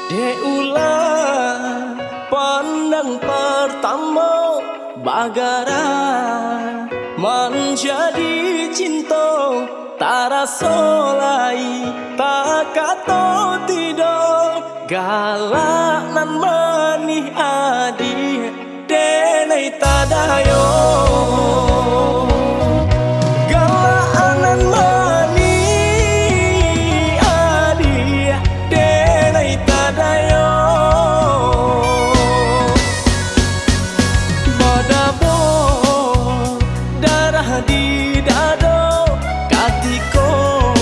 Deulah pandang pertama bagara menjadi cinta tak rasa lai tak kata tidak galak nan manih adi denai tadayo di dado katiko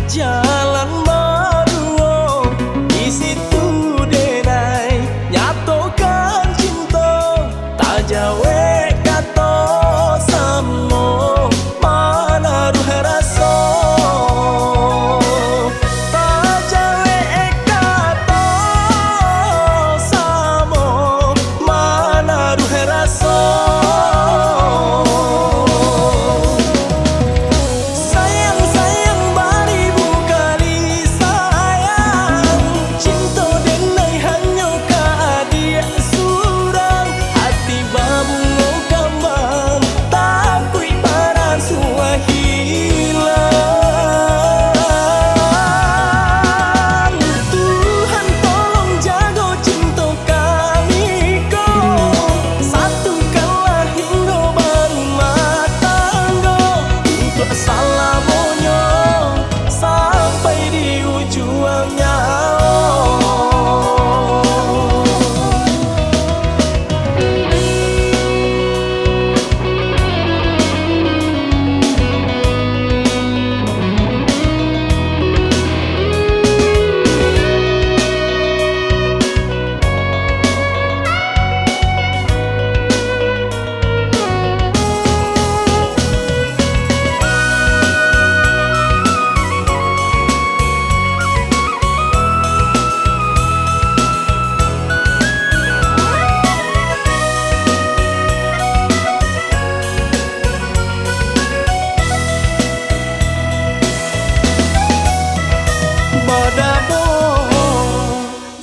jalan baru di situ denai nyatokan cinta tak jawe kato samo mana ruh rasa tak jawe kato samo mana ruh rasa.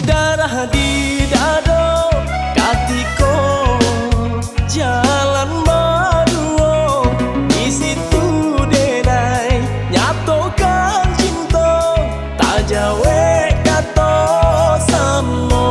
Darah di dado katiko jalan baru di situ denai nyatokan cinta tak jawe kato samo